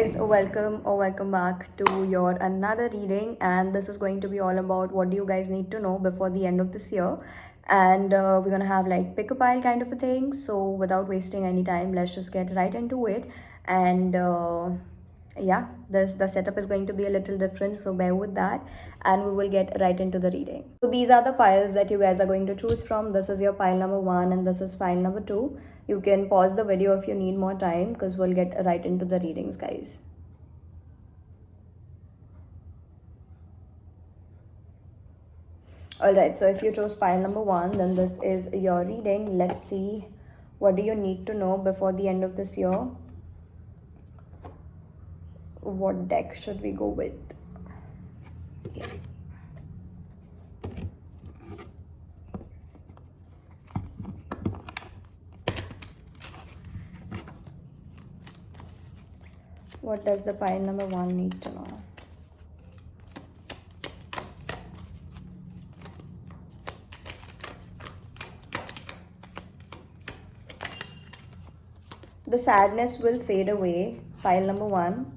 Guys, welcome or welcome back to your another reading, and this is going to be all about what do you guys need to know before the end of this year. And we're gonna have like pick a pile kind of a thing. So without wasting any time, let's just get right into it. And yeah, this the setup is going to be a little different, so bear with that, and we will get right into the reading. So these are the piles that you guys are going to choose from. This is your pile number one, and this is pile number two. You can pause the video if you need more time, because we'll get right into the readings, guys. Alright, so if you chose pile number one, then this is your reading. Let's see, what do you need to know before the end of this year? What deck should we go with? Yeah. What does the pile number one need to know? The sadness will fade away, pile number one,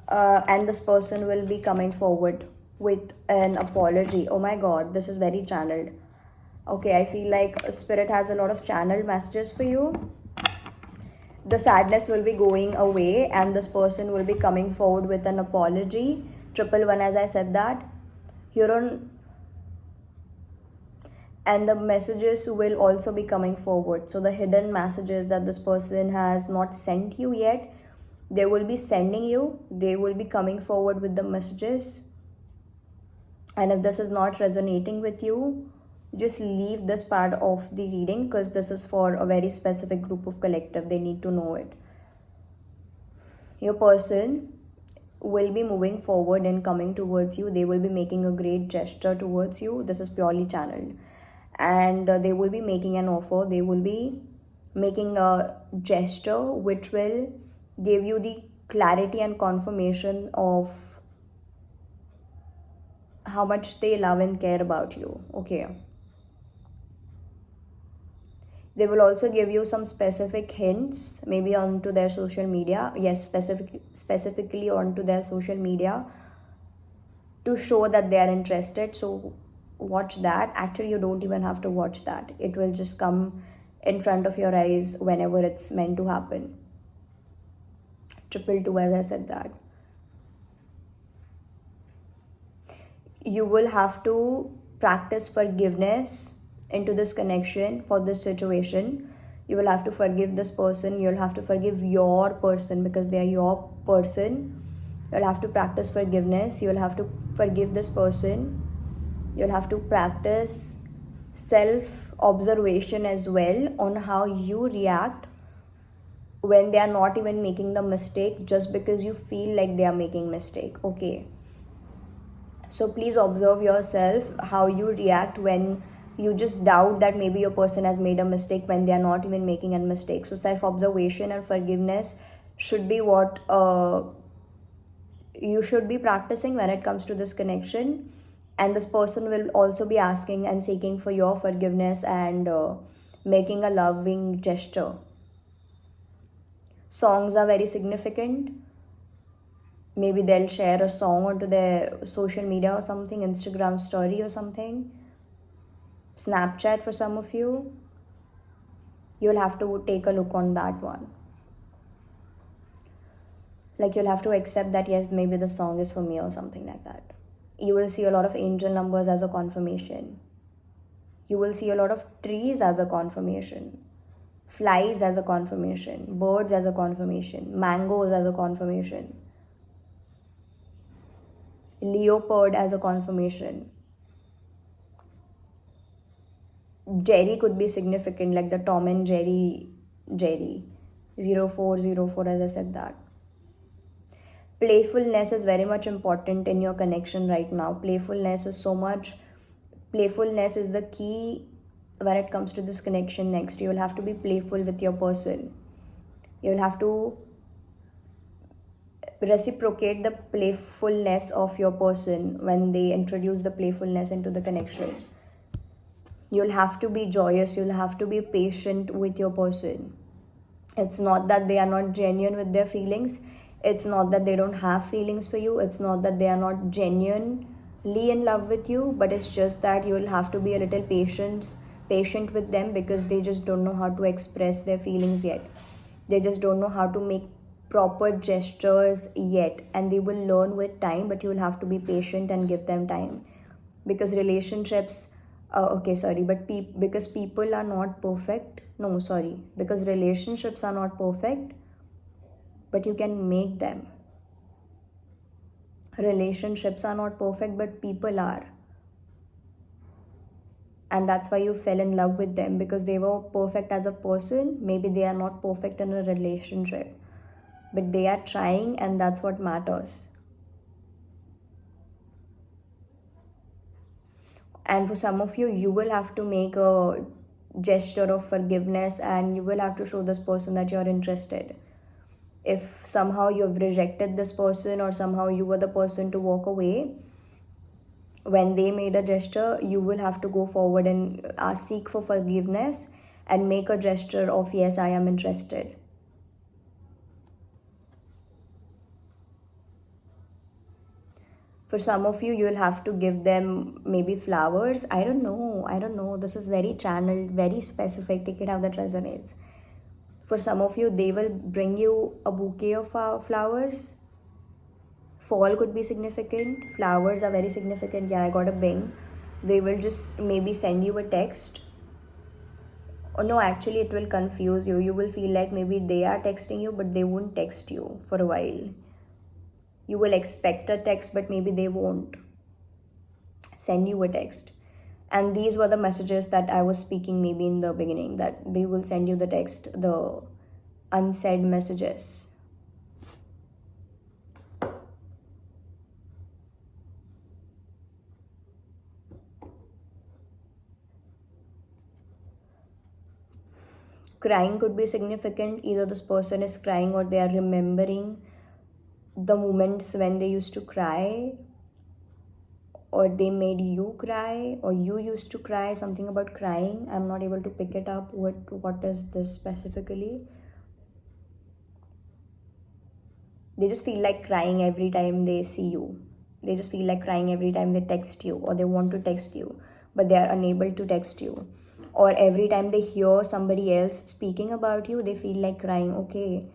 and this person will be coming forward with an apology. Oh my god, this is very channeled. Okay, I feel like Spirit has a lot of channeled messages for you. The sadness will be going away, and this person will be coming forward with an apology. Triple one, as I said that. You don't. And the messages will also be coming forward. So the hidden messages that this person has not sent you yet, they will be sending you. They will be coming forward with the messages. And if this is not resonating with you, just leave this part of the reading, because this is for a very specific group of collective. They need to know it. Your person will be moving forward and coming towards you. They will be making a great gesture towards you. This is purely channeled. And they will be making an offer. They will be making a gesture which will give you the clarity and confirmation of how much they love and care about you. Okay. They will also give you some specific hints, maybe onto their social media. Yes, specifically onto their social media, to show that they are interested. So watch that. Actually, you don't even have to watch that. It will just come in front of your eyes whenever it's meant to happen. Triple two, as I said that. You will have to practice forgiveness into this connection for this situation. You will have to forgive this person. You'll have to forgive your person, because they are your person. You'll have to practice forgiveness. You'll have to forgive this person. You'll have to practice self-observation as well on how you react when they are not even making the mistake, just because you feel like they are making mistake. Okay. So please observe yourself, how you react when you just doubt that maybe your person has made a mistake when they are not even making a mistake. So self-observation and forgiveness should be what you should be practicing when it comes to this connection. And this person will also be asking and seeking for your forgiveness and making a loving gesture. Songs are very significant. Maybe they'll share a song onto their social media or something, Instagram story or something, Snapchat for some of you. You'll have to take a look on that one. Like, you'll have to accept that, yes, maybe the song is for me or something like that. You will see a lot of angel numbers as a confirmation. You will see a lot of trees as a confirmation, flies as a confirmation, birds as a confirmation, mangoes as a confirmation, leopard as a confirmation. Jerry could be significant, like the Tom and Jerry 0404, as I said that. Playfulness is very much important in your connection right now. Playfulness is the key when it comes to this connection. Next, you will have to be playful with your person. You will have to reciprocate the playfulness of your person when they introduce the playfulness into the connection. You'll have to be joyous. You'll have to be patient with your person. It's not that they are not genuine with their feelings. It's not that they don't have feelings for you, it's not that they are not genuinely in love with you, but it's just that you will have to be a little patient with them, because they just don't know how to express their feelings yet. They just don't know how to make proper gestures yet, and they will learn with time, but you will have to be patient and give them time. Because relationships okay, sorry, but because people are not perfect, no, sorry, because relationships are not perfect, but you can make them. Relationships are not perfect, but people are. And that's why you fell in love with them, because they were perfect as a person. Maybe they are not perfect in a relationship, but they are trying, and that's what matters. And for some of you, you will have to make a gesture of forgiveness, and you will have to show this person that you're interested. If somehow you've rejected this person, or somehow you were the person to walk away, when they made a gesture, you will have to go forward and seek for forgiveness and make a gesture of, yes, I am interested. For some of you, you'll have to give them maybe flowers. I don't know. This is very channeled, very specific. Take it how that resonates. For some of you, they will bring you a bouquet of flowers. Fall could be significant. Flowers are very significant. Yeah, I got a bing. They will just maybe send you a text. Or no, actually, it will confuse you. You will feel like maybe they are texting you, but they won't text you for a while. You will expect a text, but maybe they won't send you a text. And these were the messages that I was speaking maybe in the beginning, that they will send you the text, the unsaid messages. Crying could be significant. Either this person is crying, or they are remembering the moments when they used to cry, or they made you cry, or you used to cry. Something about crying, I'm not able to pick it up. What is this specifically? They just feel like crying every time they see you. They just feel like crying every time they text you, or they want to text you, but they are unable to text you. Or every time they hear somebody else speaking about you, they feel like crying. Okay,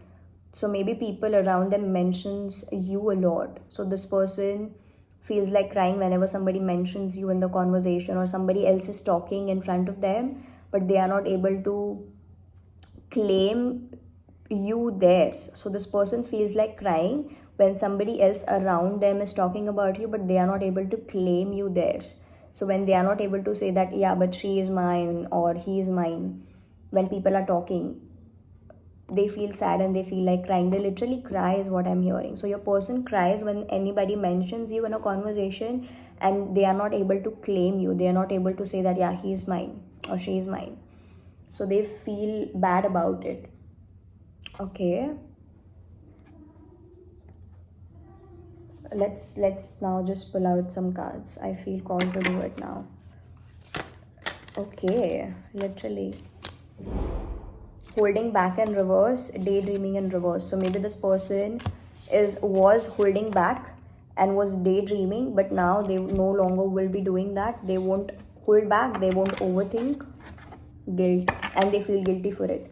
so maybe people around them mentions you a lot, so this person feels like crying whenever somebody mentions you in the conversation, or somebody else is talking in front of them, but they are not able to claim you theirs. So this person feels like crying when somebody else around them is talking about you, but they are not able to claim you theirs. So when they are not able to say that, yeah, but she is mine or he is mine, when people are talking, they feel sad and they feel like crying. They literally cry is what I'm hearing. So your person cries when anybody mentions you in a conversation, and they are not able to claim you. They are not able to say that, yeah, he is mine or she is mine. So they feel bad about it. Okay, let's now just pull out some cards. I feel called to do it now. Okay, literally holding back in reverse, daydreaming in reverse. So maybe this person was holding back and was daydreaming, but now they no longer will be doing that. They won't hold back, they won't overthink. Guilt, and they feel guilty for it.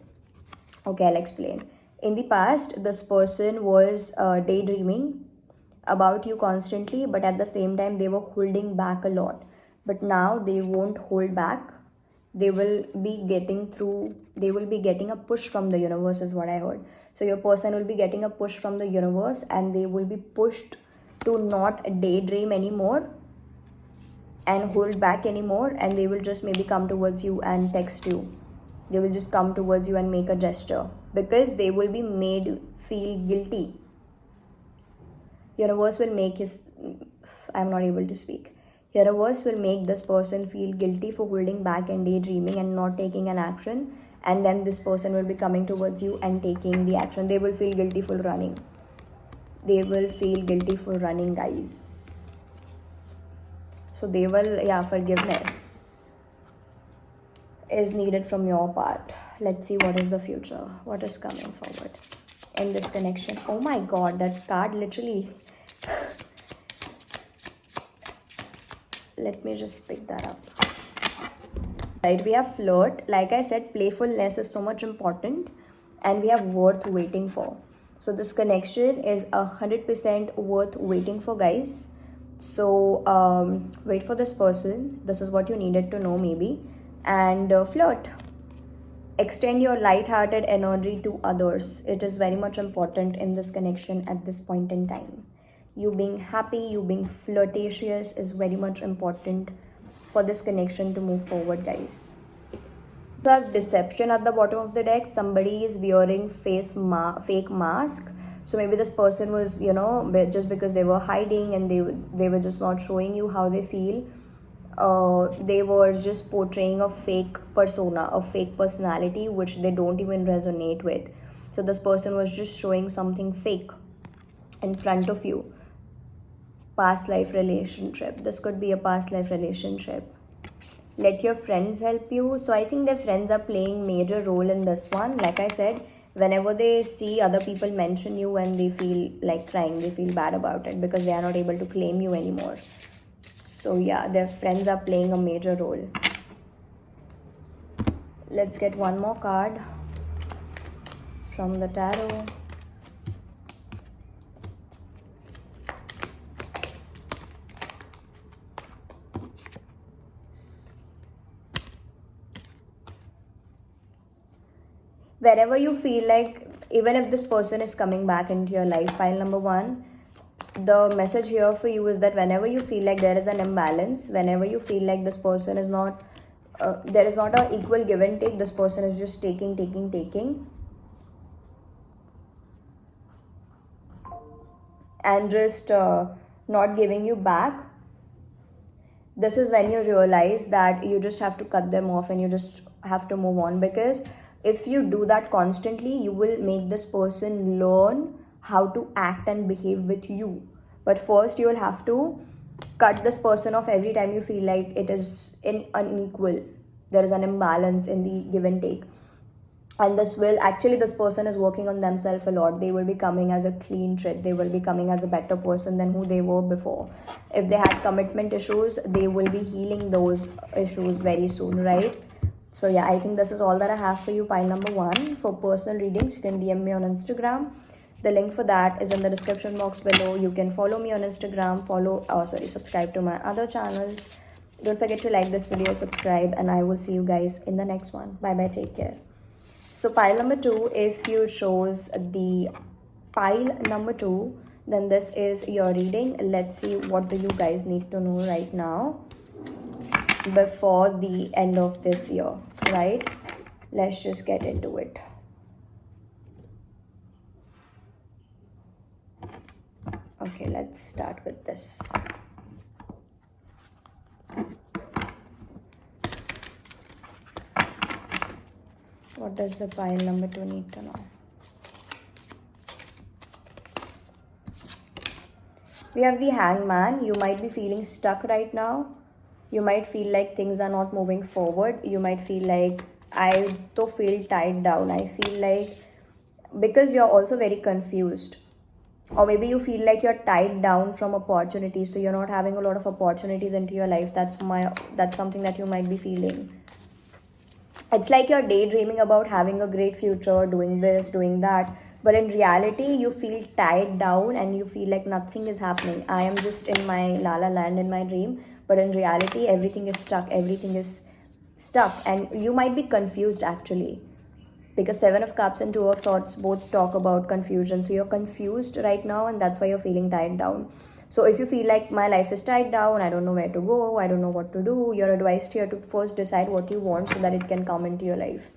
Okay, I'll explain. In the past, this person was daydreaming about you constantly, but at the same time, they were holding back a lot. But now they won't hold back. They will be getting a push from the universe, is what I heard. So your person will be getting a push from the universe, and they will be pushed to not daydream anymore and hold back anymore, and they will just maybe come towards you and text you. They will just come towards you and make a gesture, because they will be made feel guilty. Universe will make I'm not able to speak. Universe will make this person feel guilty for holding back and daydreaming and not taking an action, and then this person will be coming towards you and taking the action. They will feel guilty for running. They will feel guilty for running, guys. So they will, yeah, forgiveness is needed from your part. Let's see what is the future, what is coming forward. in this connection. Oh my god, that card literally. Let me just pick that up. Right, we have flirt. Like I said, playfulness is so much important, and we have worth waiting for. So this connection is 100% worth waiting for, guys. So wait for this person. This is what you needed to know, maybe. And flirt. Extend your light-hearted energy to others. It is very much important in this connection at this point in time. You being happy, you being flirtatious is very much important for this connection to move forward, guys. So I have deception at the bottom of the deck. Somebody is wearing fake mask. So maybe this person was, just because they were hiding and they were just not showing you how they feel. They were just portraying a fake persona, a fake personality, which they don't even resonate with. So this person was just showing something fake in front of you. Past life relationship. This could be a past life relationship. Let your friends help you. So I think their friends are playing major role in this one. Like I said, whenever they see other people mention you and they feel like crying, they feel bad about it because they are not able to claim you anymore. So yeah, their friends are playing a major role. Let's get one more card from the tarot. Wherever you feel like, even if this person is coming back into your life, pile number 1, the message here for you is that whenever you feel like there is an imbalance, whenever you feel like this person is not, there is not an equal give and take, this person is just taking, and just not giving you back. This is when you realize that you just have to cut them off and you just have to move on, because if you do that constantly, you will make this person learn how to act and behave with you. But first you will have to cut this person off every time you feel like it is unequal, there is an imbalance in the give and take. And this person is working on themselves a lot. They will be coming as a clean sheet. They will be coming as a better person than who they were before. If they had commitment issues, they will be healing those issues very soon, right? So yeah, I think this is all that I have for you, pile number 1. For personal readings, you can DM me on Instagram. The link for that is in the description box below. You can follow me on Instagram, subscribe to my other channels. Don't forget to like this video, subscribe, and I will see you guys in the next one. Bye bye, take care. So pile number 2, if you chose the pile number 2, then this is your reading. Let's see what do you guys need to know right now before the end of this year, right? Let's just get into it. Okay, let's start with this. What does the pile number 2 need to know? We have the Hangman. You might be feeling stuck right now. You might feel like things are not moving forward. You might feel like, I don't feel tied down. I feel like, because you're also very confused. Or maybe you feel like you're tied down from opportunities. So you're not having a lot of opportunities into your life. That's something that you might be feeling. It's like you're daydreaming about having a great future, doing this, doing that. But in reality, you feel tied down and you feel like nothing is happening. I am just in my la la land in my dream. But in reality, everything is stuck. And you might be confused actually. Because 7 of Cups and 2 of Swords both talk about confusion. So you're confused right now and that's why you're feeling tied down. So if you feel like my life is tied down, I don't know where to go, I don't know what to do, you're advised here to first decide what you want so that it can come into your life.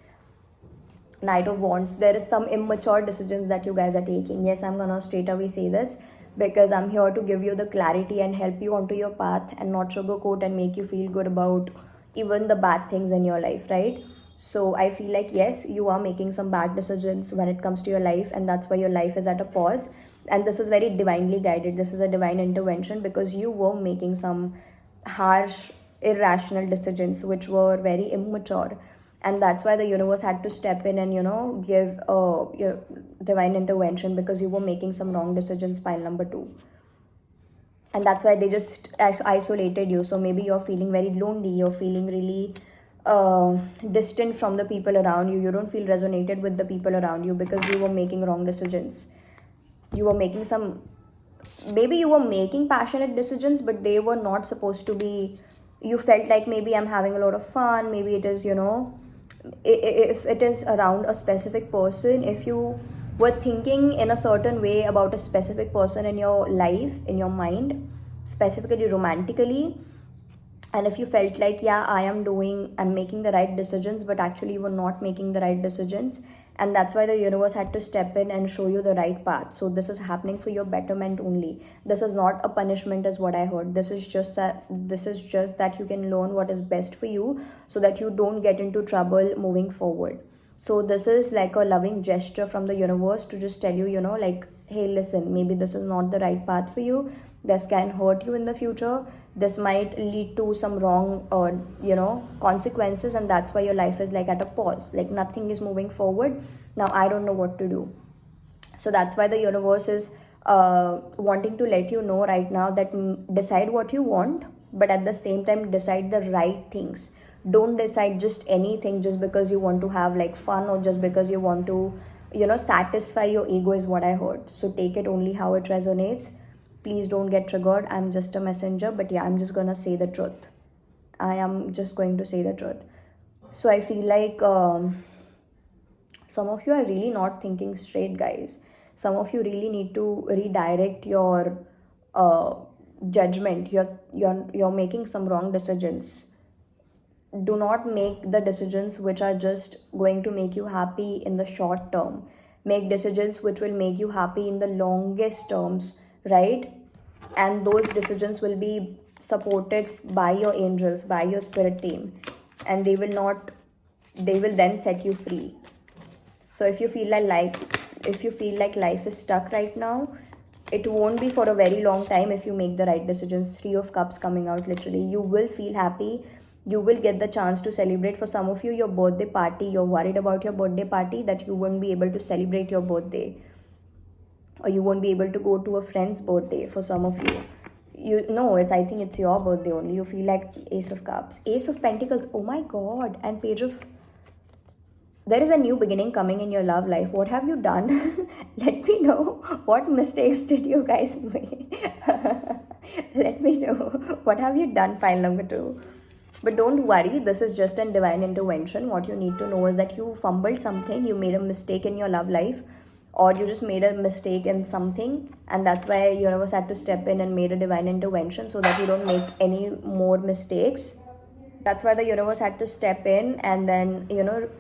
Knight of Wands, there is some immature decisions that you guys are taking. Yes, I'm gonna straight away say this because I'm here to give you the clarity and help you onto your path and not sugarcoat and make you feel good about even the bad things in your life, right? So I feel like, yes, you are making some bad decisions when it comes to your life, and that's why your life is at a pause. And this is very divinely guided. This is a divine intervention because you were making some harsh, irrational decisions which were very immature. and that's why the universe had to step in and give your divine intervention, because you were making some wrong decisions, pile number 2. And that's why they just isolated you. So maybe you're feeling very lonely, you're feeling really distant from the people around you, you don't feel resonated with the people around you because you were making wrong decisions. You were making some, maybe you were making passionate decisions, but they were not supposed to be. You felt like maybe I'm having a lot of fun, maybe it is, if it is around a specific person, if you were thinking in a certain way about a specific person in your life, in your mind, specifically romantically, and if you felt like, yeah, I'm making the right decisions, but actually you were not making the right decisions, and that's why the universe had to step in and show you the right path. So this is happening for your betterment only. This is not a punishment, is what I heard. This is just that you can learn what is best for you, so that you don't get into trouble moving forward. So this is like a loving gesture from the universe to just tell you, like, hey, listen, maybe this is not the right path for you. This can hurt you in the future. This might lead to some wrong consequences, and that's why your life is like at a pause, like nothing is moving forward. Now I don't know what to do. So that's why the universe is wanting to let you know right now that decide what you want, but at the same time decide the right things. Don't decide just anything just because you want to have like fun, or just because you want to satisfy your ego, is what I heard. So take it only how it resonates. Please don't get triggered. I'm just a messenger, but yeah, I'm just gonna say the truth. I am just going to say the truth. So I feel like some of you are really not thinking straight, guys. Some of you really need to redirect your judgment. You're making some wrong decisions. Do not make the decisions which are just going to make you happy in the short term. Make decisions which will make you happy in the longest terms, right? And those decisions will be supported by your angels, by your spirit team, and they will then set you free. So if you feel like life is stuck right now, it won't be for a very long time if you make the right decisions. 3 of Cups coming out, literally. You will feel happy. You will get the chance to celebrate. For some of you, your birthday party, you're worried about your birthday party, that you won't be able to celebrate your birthday, or you won't be able to go to a friend's birthday. For some of you, I think it's your birthday only. You feel like Ace of Cups, Ace of Pentacles, oh my god, and Page of, there is a new beginning coming in your love life. What have you done? Let me know. What mistakes did you guys make? Let me know. What have you done, pile number 2? But don't worry, this is just a divine intervention. What you need to know is that you fumbled something, you made a mistake in your love life, or you just made a mistake in something, and that's why universe had to step in and made a divine intervention, so that you don't make any more mistakes. That's why the universe had to step in, and then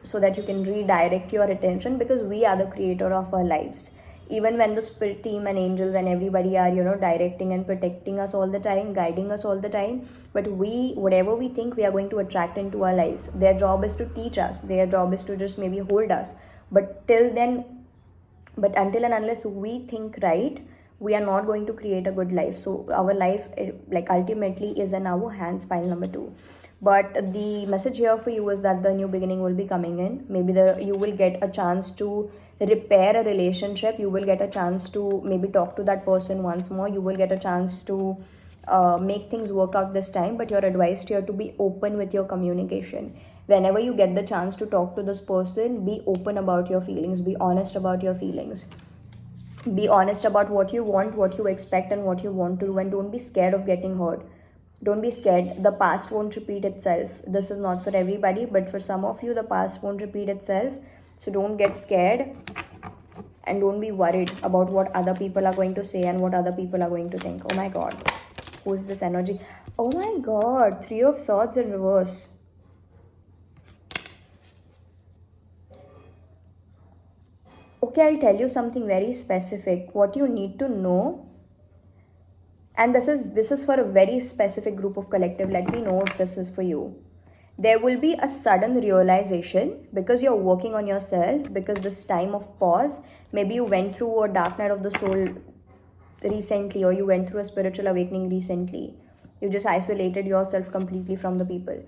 so that you can redirect your attention, because we are the creator of our lives. Even when the spirit team and angels and everybody are directing and protecting us all the time, guiding us all the time, but whatever we think, we are going to attract into our lives. Their job is to teach us, their job is to just maybe hold us, but until and unless we think right, we are not going to create a good life. So our life, like, ultimately is in our hands, pile number 2. But the message here for you is that the new beginning will be coming in. Maybe you will get a chance to repair a relationship. You will get a chance to maybe talk to that person once more. You will get a chance to make things work out this time. But you're advised here to be open with your communication. Whenever you get the chance to talk to this person, be open about your feelings. Be honest about your feelings. Be honest about what you want, what you expect, and what you want to do. And don't be scared of getting hurt. Don't be scared. The past won't repeat itself. This is not for everybody, but for some of you, the past won't repeat itself. So don't get scared, and don't be worried about what other people are going to say and what other people are going to think. Oh my god, who's this energy? Oh my god, 3 of Swords in reverse. Okay, I'll tell you something very specific. What you need to know, and this is for a very specific group of collective. Let me know if this is for you. There will be a sudden realization, because you're working on yourself, because this time of pause, maybe you went through a dark night of the soul recently, or you went through a spiritual awakening recently. You just isolated yourself completely from the people.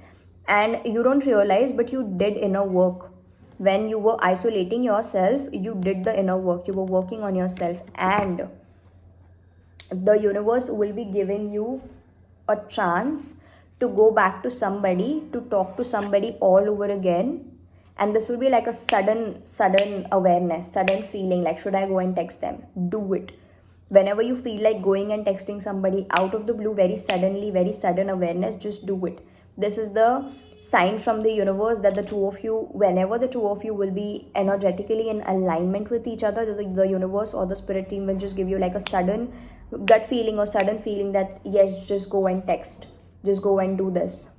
and you don't realize, but you did inner work. When you were isolating yourself, you did the inner work, you were working on yourself, and the universe will be giving you a chance to go back to somebody, to talk to somebody all over again. And this will be like a sudden awareness, sudden feeling like, should I go and text them? Do it. Whenever you feel like going and texting somebody out of the blue, very suddenly, very sudden awareness, just do it. This is the sign from the universe that the two of you, whenever the two of you will be energetically in alignment with each other, the universe or the spirit team will just give you like a sudden gut feeling or sudden feeling that yes, just go and text, just go and do this.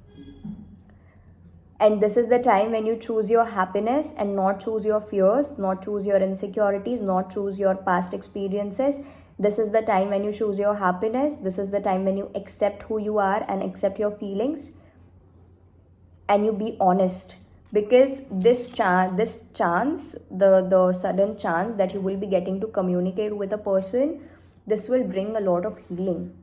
And this is the time when you choose your happiness and not choose your fears, not choose your insecurities, not choose your past experiences. This is the time when you choose your happiness. This is the time when you accept who you are and accept your feelings, and you be honest. Because this chance, the sudden chance that you will be getting to communicate with a person, this will bring a lot of healing.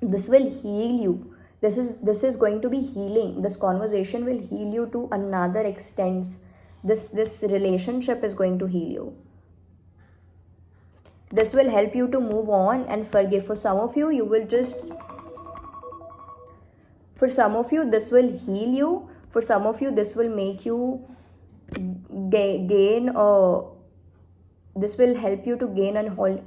This will heal you. This is going to be healing. This conversation will heal you to another extent. This relationship is going to heal you. This will help you to move on and forgive. For some of you, this will heal you. For some of you, this will make you gain this will help you to gain a whole.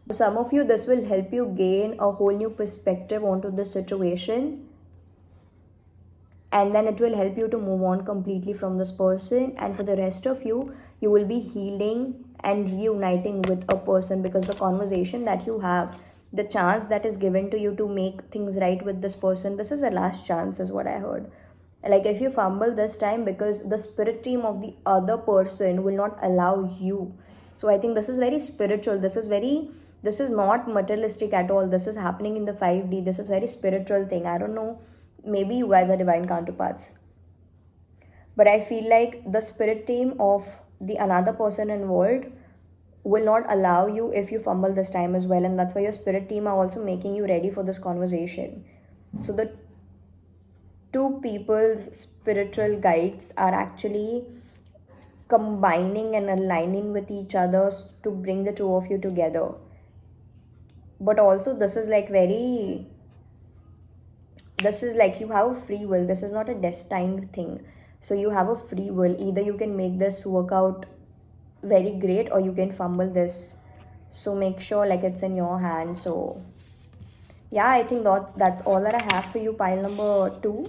For some of you, this will help you gain a whole new perspective onto the situation, and then it will help you to move on completely from this person. And for the rest of you, you will be healing and reuniting with a person, because the conversation that you have, the chance that is given to you to make things right with this person, this is the last chance, is what I heard. Like, if you fumble this time, because the spirit team of the other person will not allow you. So I think this is very spiritual. This is not materialistic at all. This is happening in the 5D. This is very spiritual thing. I don't know, maybe you guys are divine counterparts, but I feel like the spirit team of the another person involved will not allow you if you fumble this time as well. And that's why your spirit team are also making you ready for this conversation. So the two people's spiritual guides are actually combining and aligning with each other to bring the two of you together. But also, this is like you have a free will. This is not a destined thing. So you have a free will. Either you can make this work out very great, or you can fumble this. So make sure like it's in your hand. So yeah, I think that's all that I have for you, pile number 2.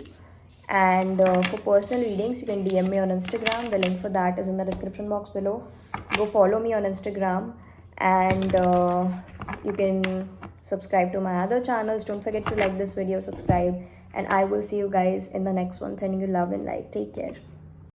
And for personal readings, you can DM me on Instagram. The link for that is in the description box below. Go follow me on Instagram, and you can subscribe to my other channels. Don't forget to like this video, subscribe, and I will see you guys in the next one. Sending you love and light. Take care.